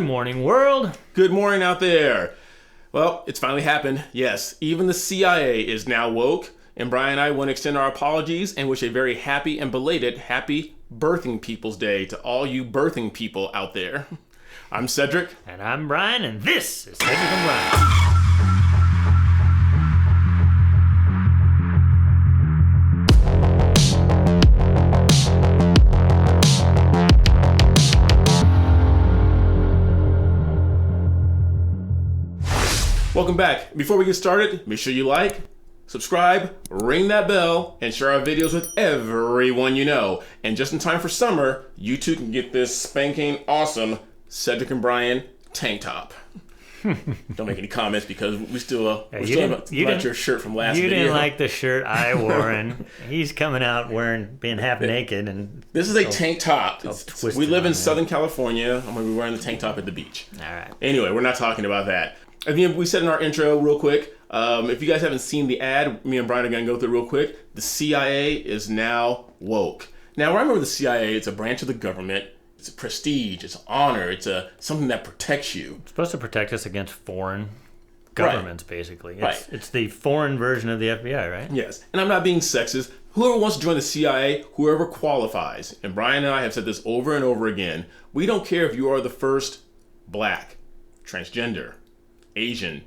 Good morning, world. Good morning out there. Well, it's finally happened. Yes, even the CIA is now woke. And Brian and I want to extend our apologies and wish a very happy and belated happy Birthing People's Day to all you birthing people out there. I'm Cedric. And I'm Brian, and this is Cedric and Brian. Welcome back. Before we get started, make sure you like, subscribe, ring that bell, and share our videos with everyone you know. And just in time for summer, you too can get this spanking awesome Cedric and Brian tank top. Don't make any comments because we still like your shirt from last video. You didn't like the shirt I wore, and he's coming out being half naked. And this is a tank top. We live in Southern California. I'm going to be wearing the tank top at the beach. All right. Anyway, we're not talking about that. I think we said in our intro real quick, if you guys haven't seen the ad, me and Brian are going to go through it real quick. The CIA is now woke. Now, remember the CIA, it's a branch of the government. It's a prestige, it's honor, it's something that protects you. It's supposed to protect us against foreign governments, basically. Right. It's the foreign version of the FBI, right? Yes, and I'm not being sexist. Whoever wants to join the CIA, whoever qualifies, and Brian and I have said this over and over again, we don't care if you are the first black, transgender, Asian,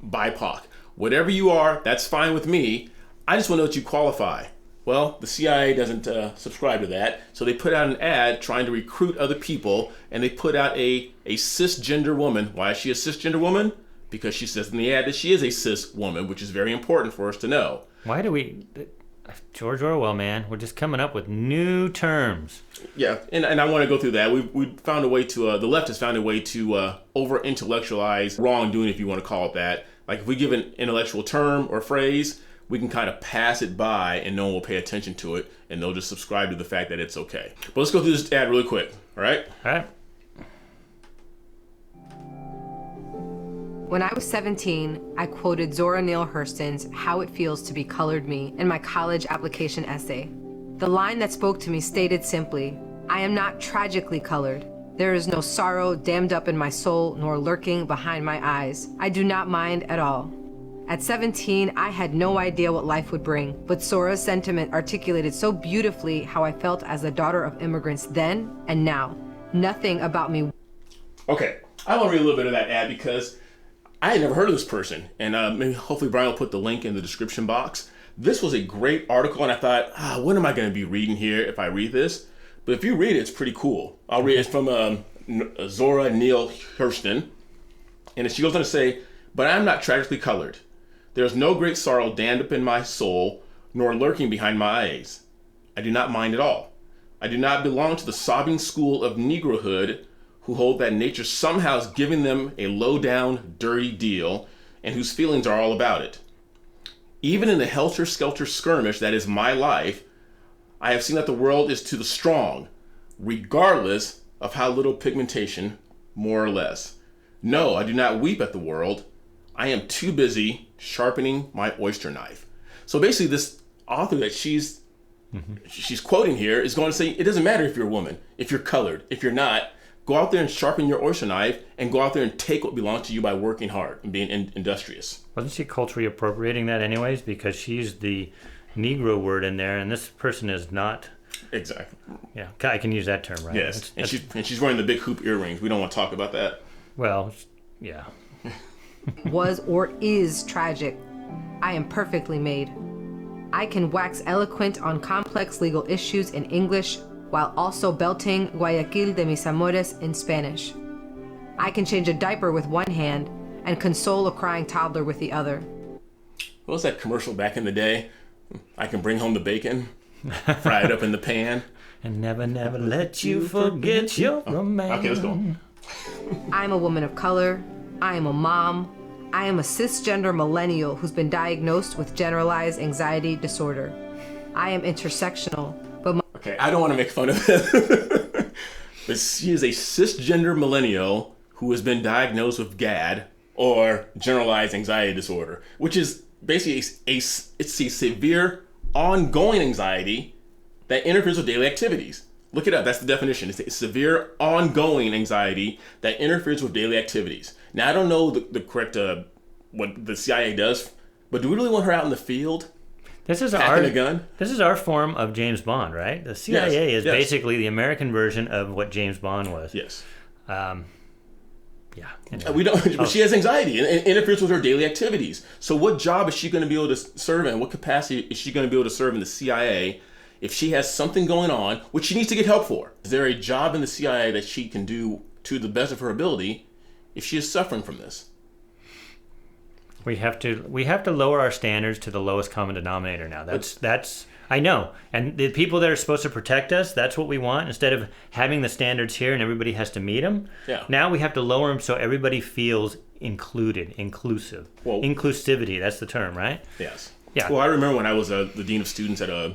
BIPOC, whatever you are, that's fine with me. I just want to know that you qualify. Well, the CIA doesn't subscribe to that, so they put out an ad trying to recruit other people, and they put out a cisgender woman. Why is she a cisgender woman? Because she says in the ad that she is a cis woman, which is very important for us to know. Why do we... George Orwell, man, we're just coming up with new terms. Yeah, and I want to go through that. We found a way to, the left has found a way to over-intellectualize wrongdoing, if you want to call it that. Like if we give an intellectual term or phrase, we can kind of pass it by and no one will pay attention to it and they'll just subscribe to the fact that it's okay. But let's go through this ad really quick, all right? All right. When I was 17, I quoted Zora Neale Hurston's How It Feels to Be Colored Me in my college application essay. The line that spoke to me stated simply, I am not tragically colored. There is no sorrow dammed up in my soul nor lurking behind my eyes. I do not mind at all. At 17, I had no idea what life would bring, but Zora's sentiment articulated so beautifully how I felt as a daughter of immigrants then and now. Nothing about me. Okay, I want to read a little bit of that ad because I had never heard of this person, and maybe hopefully Brian will put the link in the description box. This was a great article, and I thought, what am I going to be reading here if I read this? But if you read it, it's pretty cool. I'll read it. It's from Zora Neale Hurston, and she goes on to say, but I am not tragically colored. There is no great sorrow dammed up in my soul, nor lurking behind my eyes. I do not mind at all. I do not belong to the sobbing school of Negrohood who hold that nature somehow is giving them a low-down, dirty deal, and whose feelings are all about it. Even in the helter-skelter skirmish that is my life, I have seen that the world is to the strong, regardless of how little pigmentation, more or less. No, I do not weep at the world. I am too busy sharpening my oyster knife. So basically this author that she's quoting here is going to say, it doesn't matter if you're a woman, if you're colored, if you're not. Go out there and sharpen your oyster knife and go out there and take what belongs to you by working hard and being industrious. Wasn't she culturally appropriating that anyways? Because she's the Negro word in there, and this person is not. Exactly. Yeah, I can use that term, right? Yes, and she's wearing the big hoop earrings. We don't want to talk about that. Well, yeah. Was or is tragic. I am perfectly made. I can wax eloquent on complex legal issues in English while also belting Guayaquil de mis amores in Spanish. I can change a diaper with one hand and console a crying toddler with the other. What was that commercial back in the day? I can bring home the bacon, fry it up in the pan. And never, never let you forget your romance. Okay, let's go. I'm a woman of color. I am a mom. I am a cisgender millennial who's been diagnosed with generalized anxiety disorder. I am intersectional, but okay, I don't want to make fun of it. But she is a cisgender millennial who has been diagnosed with GAD, or generalized anxiety disorder, which is basically it's a severe ongoing anxiety that interferes with daily activities. Look it up. That's the definition. It's severe, ongoing anxiety that interferes with daily activities. Now, I don't know the correct what the CIA does, but do we really want her out in the field? This is packing a gun? This is our form of James Bond, right? The CIA is yes. basically the American version of what James Bond was. Yes. Yeah. Anyway. We don't. But she has anxiety and it interferes with her daily activities. So, what job is she going to be able to serve in? What capacity is she going to be able to serve in the CIA if she has something going on, which she needs to get help for? Is there a job in the CIA that she can do to the best of her ability if she is suffering from this? We have to lower our standards to the lowest common denominator now. That's I know. And the people that are supposed to protect us, that's what we want. Instead of having the standards here and everybody has to meet them, now we have to lower them so everybody feels inclusive. Well, inclusivity, that's the term, right? Yes. Yeah. Well, I remember when I was the dean of students at a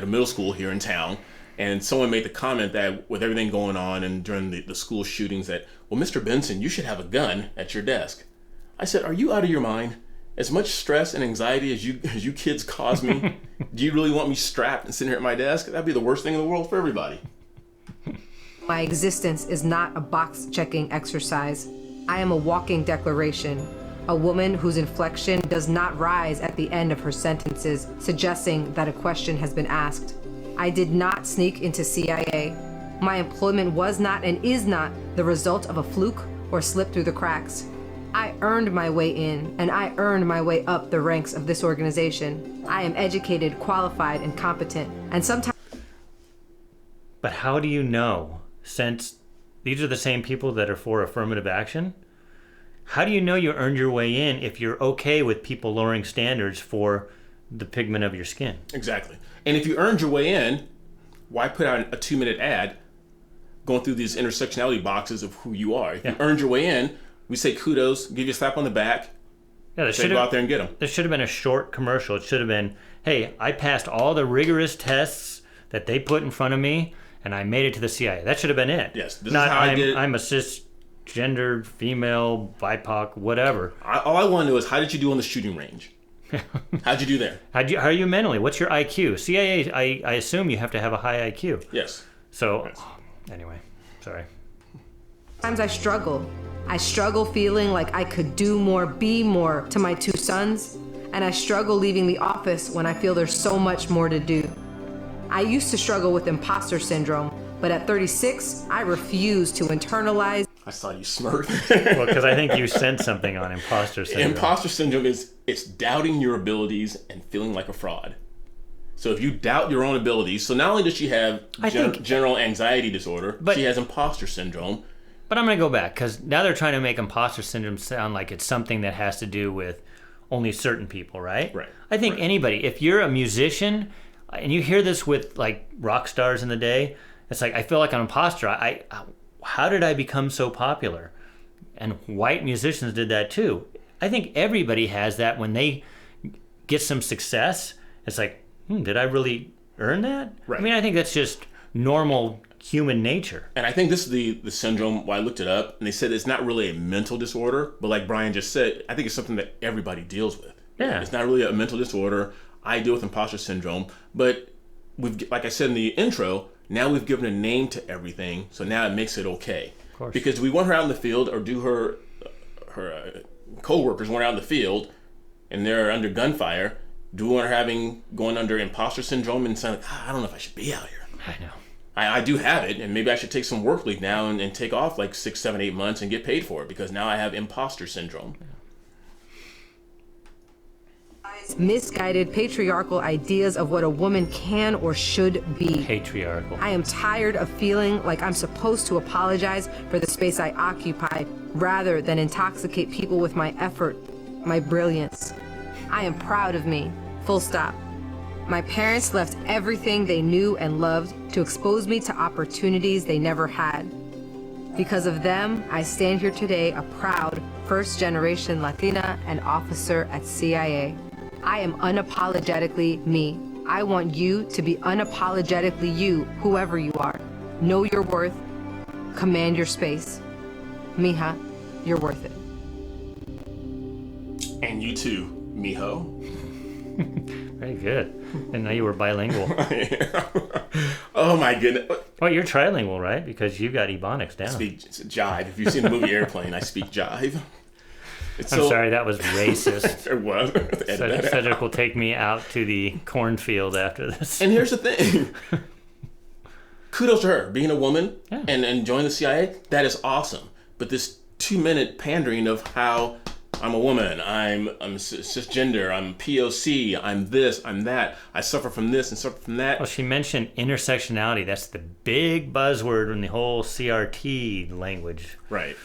middle school here in town, and someone made the comment that with everything going on and during the school shootings that, well, Mr. Benson, you should have a gun at your desk. I said, are you out of your mind? As much stress and anxiety as you kids cause me, do you really want me strapped and sitting here at my desk? That'd be the worst thing in the world for everybody. My existence is not a box-checking exercise. I am a walking declaration, a woman whose inflection does not rise at the end of her sentences, suggesting that a question has been asked. I did not sneak into CIA. My employment was not and is not the result of a fluke or slip through the cracks. I earned my way in, and I earned my way up the ranks of this organization. I am educated, qualified, and competent, and sometimes... But how do you know, since these are the same people that are for affirmative action? How do you know you earned your way in if you're okay with people lowering standards for the pigment of your skin? Exactly. And if you earned your way in, why put out a 2-minute ad going through these intersectionality boxes of who you are? If you earned your way in, we say kudos, give you a slap on the back. Yeah, go out there and get them. There should have been a short commercial. It should have been, hey, I passed all the rigorous tests that they put in front of me, and I made it to the CIA. That should have been it. Yes, this is how I did it. I'm a cisgender, female, BIPOC, whatever. All I want to know is, how did you do on the shooting range? How'd you do there? How are you mentally? What's your IQ? CIA, I assume you have to have a high IQ. Yes. So, anyway, sorry. Sometimes I struggle. I struggle feeling like I could do more, be more to my 2 sons, and I struggle leaving the office when I feel there's so much more to do. I used to struggle with imposter syndrome, but at 36, I refuse to internalize. I saw you smirk. Well, because I think you sent something on imposter syndrome. Imposter syndrome it's doubting your abilities and feeling like a fraud. So if you doubt your own abilities, so not only does she have general anxiety disorder, she has imposter syndrome. But I'm going to go back, because now they're trying to make imposter syndrome sound like it's something that has to do with only certain people, right? Right. I think anybody, if you're a musician, and you hear this with like rock stars in the day, it's like, I feel like an imposter. How did I become so popular? And white musicians did that too. I think everybody has that when they get some success. It's like, did I really earn that? Right. I mean, I think that's just normal human nature. And I think this is the syndrome. Well, I looked it up, and they said it's not really a mental disorder, but like Brian just said, I think it's something that everybody deals with. Yeah. It's not really a mental disorder. I deal with imposter syndrome, but like I said in the intro, now we've given a name to everything, so now it makes it okay. Of course. Because we want her out in the field, or do her co-workers want her out in the field, and they're under gunfire. Do we want her going under imposter syndrome and saying, I don't know if I should be out here. I know. I do have it, and maybe I should take some work leave now and take off like 6, 7, 8 months and get paid for it, because now I have imposter syndrome. Misguided patriarchal ideas of what a woman can or should be. Patriarchal. I am tired of feeling like I'm supposed to apologize for the space I occupy rather than intoxicate people with my effort, my brilliance. I am proud of me, full stop. My parents left everything they knew and loved to expose me to opportunities they never had. Because of them, I stand here today a proud first-generation Latina and officer at CIA. I am unapologetically me. I want you to be unapologetically you, whoever you are. Know your worth. Command your space. Mija, you're worth it. And you too, Miho. Very good. And now you were bilingual. Oh my goodness. Well, you're trilingual, right? Because you got Ebonics down. I speak jive. If you've seen the movie Airplane, I speak jive. I'm sorry, that was racist. It was. Cedric will take me out to the cornfield after this. And here's the thing. Kudos to her. Being a woman and joining the CIA, that is awesome. But this 2-minute pandering of how I'm a woman, I'm cisgender, I'm POC, I'm this, I'm that, I suffer from this and suffer from that. Well, she mentioned intersectionality. That's the big buzzword in the whole CRT language. Right.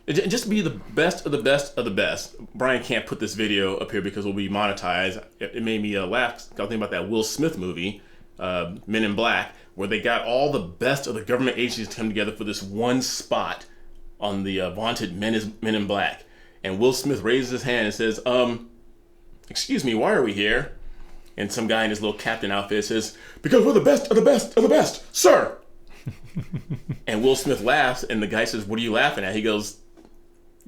Just to be the best of the best of the best. Brian can't put this video up here because it will be monetized. It made me laugh. I was thinking about that Will Smith movie, Men in Black, where they got all the best of the government agencies to come together for this one spot on the vaunted Men in Black. And Will Smith raises his hand and says, excuse me, why are we here? And some guy in his little captain outfit says, because we're the best of the best of the best, sir. And Will Smith laughs, and the guy says, what are you laughing at? He goes,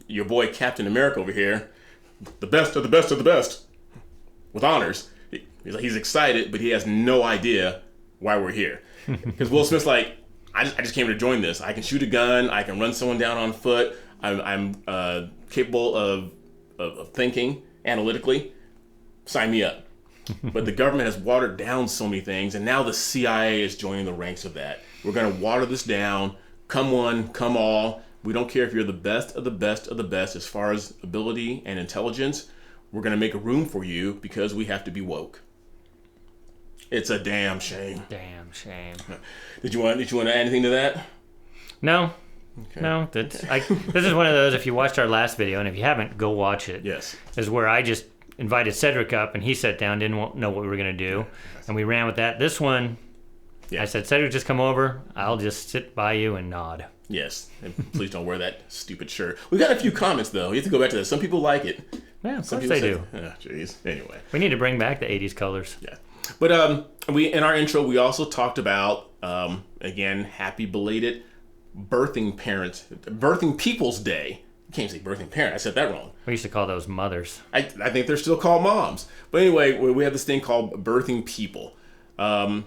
your boy Captain America over here, the best of the best of the best, with honors. He's excited, but he has no idea why we're here. Because Will Smith's like, I just came to join this. I can shoot a gun. I can run someone down on foot. I'm capable of thinking analytically. Sign me up. But the government has watered down so many things, and now the CIA is joining the ranks of that. We're going to water this down. Come one, come all. We don't care if you're the best of the best of the best as far as ability and intelligence. We're going to make a room for you because we have to be woke. It's a damn shame. Damn shame. Did you want to add anything to that? No. Okay. No. This is one of those, if you watched our last video, and if you haven't, go watch it. Yes. Is where I just invited Cedric up, and he sat down, didn't know what we were going to do, and we ran with that. This one, I said, Cedric, just come over. I'll just sit by you and nod. Yes, and please don't wear that stupid shirt. We got a few comments, though. You have to go back to that. Some people like it. Yeah, of course they do. Oh, jeez. Anyway. We need to bring back the 80s colors. Yeah. But we in our intro, we also talked about, again, happy belated birthing people's day. You can't say birthing parent. I said that wrong. We used to call those mothers. I think they're still called moms. But anyway, we have this thing called birthing people. I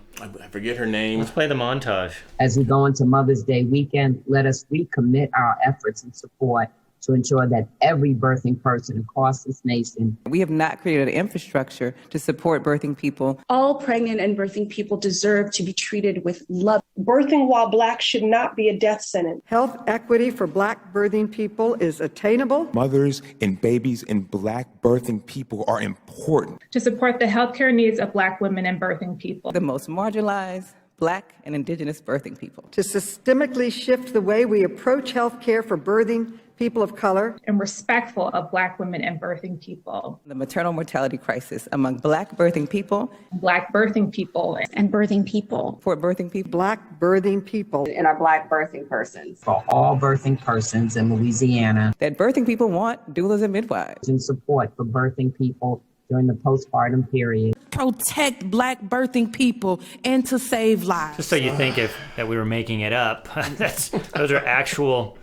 forget her name. Let's play the montage. As we go into Mother's Day weekend, let us recommit our efforts and support to ensure that every birthing person across this nation. We have not created an infrastructure to support birthing people. All pregnant and birthing people deserve to be treated with love. Birthing while Black should not be a death sentence. Health equity for Black birthing people is attainable. Mothers and babies and Black birthing people are important. To support the healthcare needs of Black women and birthing people. The most marginalized Black and Indigenous birthing people. To systemically shift the way we approach health care for birthing people of color. And respectful of Black women and birthing people. The maternal mortality crisis among Black birthing people. Black birthing people. And birthing people. For birthing people. Black birthing people. And our Black birthing persons. For all birthing persons in Louisiana. That birthing people want doulas and midwives. And support for birthing people during the postpartum period. Protect Black birthing people and to save lives. Just so you think that we were making it up. Those are actual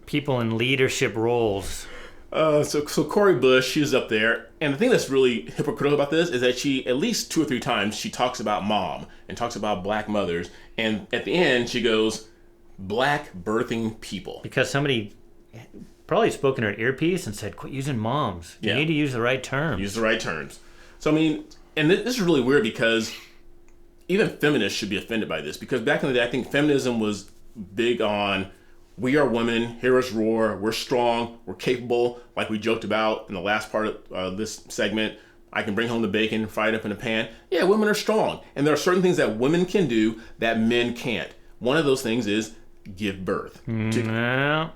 people in leadership roles. So Cori Bush, she's up there, and the thing that's really hypocritical about this is that she, at least 2 or 3 times, she talks about mom and talks about Black mothers, and at the end she goes, Black birthing people. Because somebody probably spoke in her earpiece and said, quit using moms. You need to use the right terms. Use the right terms. So I mean, and this is really weird because even feminists should be offended by this, because back in the day, I think feminism was big on, we are women, hear us roar, we're strong, we're capable, like we joked about in the last part of this segment. I can bring home the bacon, fry it up in a pan. Yeah, women are strong. And there are certain things that women can do that men can't. One of those things is give birth. No.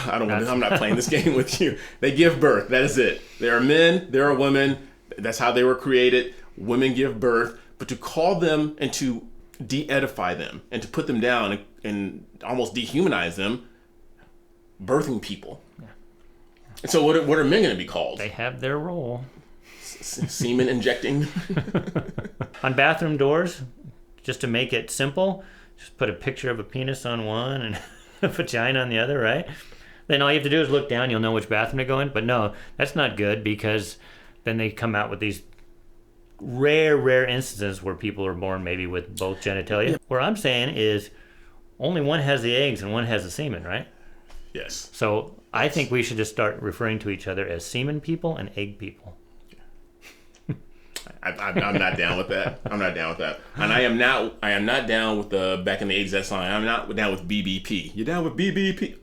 I'm not playing this game with you. They give birth, that is it. There are men, there are women, that's how they were created. Women give birth, but to call them and to de-edify them and to put them down and almost dehumanize them, birthing people. Yeah. And so what are men going to be called? They have their role. Semen injecting. On bathroom doors, just to make it simple, just put a picture of a penis on one and a vagina on the other, right? Then all you have to do is look down, you'll know which bathroom to go in. But no, that's not good, because then they come out with these rare instances where people are born maybe with both genitalia. What I'm saying is only one has the eggs and one has the semen, right? Yes. So I think we should just start referring to each other as semen people and egg people. I'm not down with that. I'm not down with that. And I am not down with the back in the 80s that song. I'm not down with BBP. You down with BBP?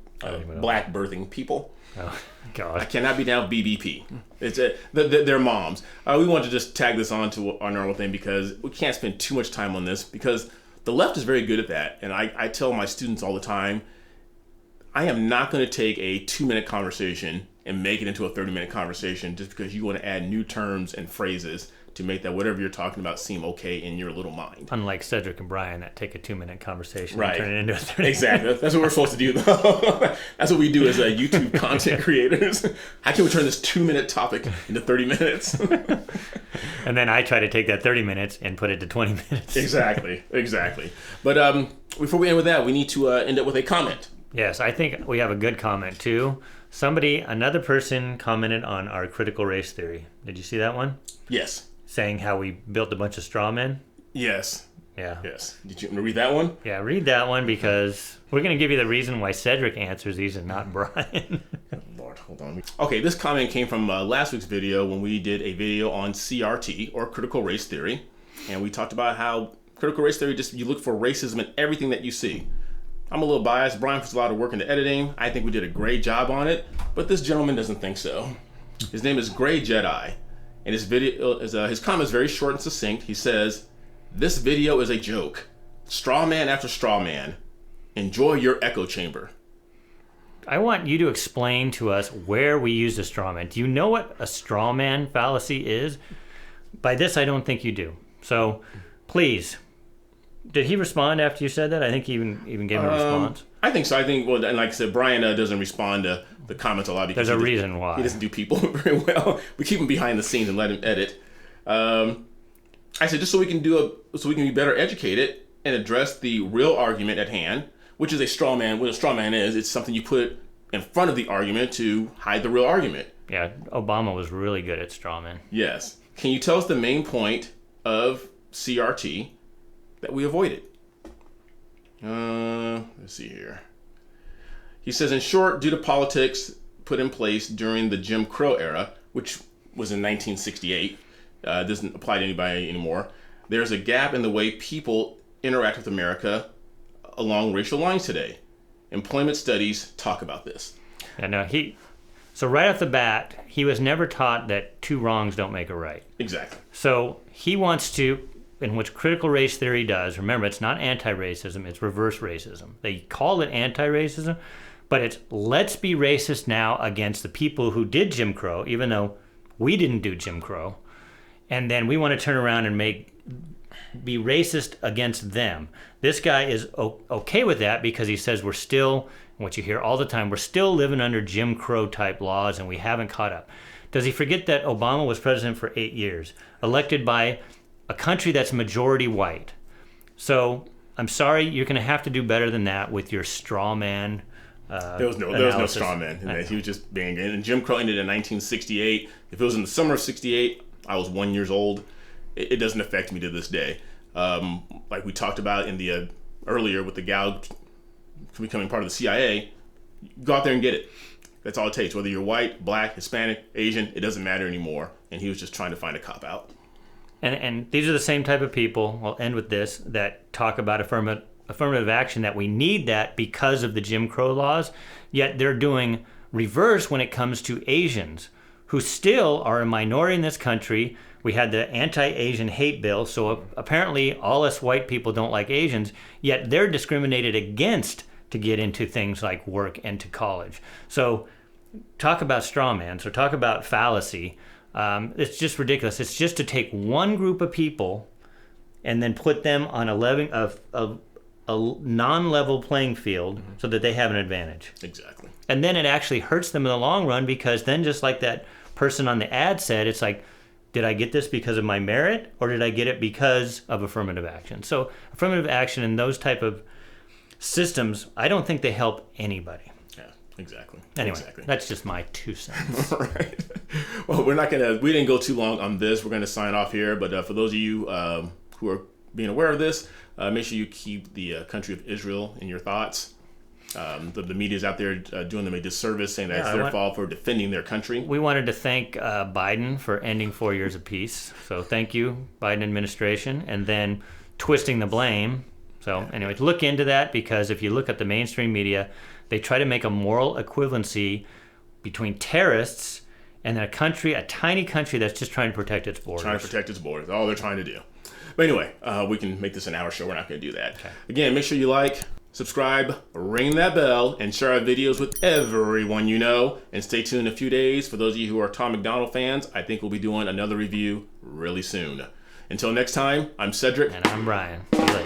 Black birthing people. Oh, God. I cannot be down with BBP. It's they're moms. We want to just tag this on to our normal thing because we can't spend too much time on this because the left is very good at that. And I tell my students all the time, I am not going to take a 2-minute conversation and make it into a 30-minute conversation just because you want to add new terms and phrases to make that whatever you're talking about seem okay in your little mind. Unlike Cedric and Brian that take a 2-minute conversation right. and turn it into a 30-minute. Exactly. That's what we're supposed to do, though. That's what we do as YouTube content creators. How can we turn this 2-minute topic into 30 minutes? And then I try to take that 30 minutes and put it to 20 minutes. Exactly. But before we end with that, we need to end up with a comment. Yes, I think we have a good comment, too. Another person commented on our critical race theory. Did you see that one? Yes. Saying how we built a bunch of straw men? Yes. Yeah. Yes. Did you read that one? Yeah, read that one because we're going to give you the reason why Cedric answers these and not Brian. Lord, hold on. Okay, this comment came from last week's video when we did a video on CRT, or critical race theory. And we talked about how critical race theory, just you look for racism in everything that you see. I'm a little biased. Brian puts a lot of work into editing. I think we did a great job on it, but this gentleman doesn't think so. His name is Gray Jedi, and his comment is very short and succinct. He says, "This video is a joke. Straw man after straw man. Enjoy your echo chamber." I want you to explain to us where we used a straw man. Do you know what a straw man fallacy is? By this, I don't think you do. So, please. Did he respond after you said that? I think he even gave a response. I think so. I think, well, and like I said, Brian doesn't respond to the comments a lot because there's a reason why. He doesn't do people very well. We keep him behind the scenes and let him edit. I said just so we can be better educated and address the real argument at hand, which is a straw man. What a straw man is, it's something you put in front of the argument to hide the real argument. Yeah, Obama was really good at straw man. Yes. Can you tell us the main point of CRT that we avoided? Let's see here. He says, in short, due to politics put in place during the Jim Crow era, which was in 1968, doesn't apply to anybody anymore, there's a gap in the way people interact with America along racial lines today. Employment studies talk about this. Yeah, no, so right off the bat, he was never taught that two wrongs don't make a right. Exactly. So he wants to, in which critical race theory does, remember, it's not anti-racism, it's reverse racism. They call it anti-racism, but it's let's be racist now against the people who did Jim Crow, even though we didn't do Jim Crow. And then we want to turn around and be racist against them. This guy is okay with that because he says we're still, what you hear all the time, we're still living under Jim Crow type laws and we haven't caught up. Does he forget that Obama was president for 8 years, elected by a country that's majority white? So I'm sorry, you're going to have to do better than that with your straw man. There was no straw man. He was just being. And Jim Crow ended in 1968. If it was in the summer of '68, I was 1 year old. It doesn't affect me to this day. Like we talked about in the earlier with the gal becoming part of the CIA, go out there and get it. That's all it takes. Whether you're white, black, Hispanic, Asian, it doesn't matter anymore. And he was just trying to find a cop out. And these are the same type of people, I'll end with this, that talk about affirmative action, that we need that because of the Jim Crow laws, yet they're doing reverse when it comes to Asians, who still are a minority in this country. We had the anti-Asian hate bill, so apparently all us white people don't like Asians, yet they're discriminated against to get into things like work and to college. So talk about straw man, so talk about fallacy. It's just ridiculous. It's just to take one group of people and then put them on a non-level playing field so that they have an advantage. Exactly. And then it actually hurts them in the long run because then, just like that person on the ad said, it's like, did I get this because of my merit or did I get it because of affirmative action? So affirmative action and those type of systems, I don't think they help anybody. Yeah, exactly. Anyway, exactly. That's just my 2 cents. Right. Well, we didn't go too long on this. We're gonna sign off here. But for those of you who are being aware of this, make sure you keep the country of Israel in your thoughts. The media's out there doing them a disservice, saying that it's their fault for defending their country. We wanted to thank Biden for ending 4 years of peace. So thank you, Biden administration, and then twisting the blame. So anyway, look into that, because if you look at the mainstream media, they try to make a moral equivalency between terrorists and a tiny country that's just trying to protect its borders. Trying to protect its borders. All they're trying to do. But anyway, we can make this an hour show. We're not going to do that. Okay. Again, make sure you like, subscribe, ring that bell, and share our videos with everyone you know. And stay tuned in a few days. For those of you who are Tom McDonald fans, I think we'll be doing another review really soon. Until next time, I'm Cedric. And I'm Brian. See you later.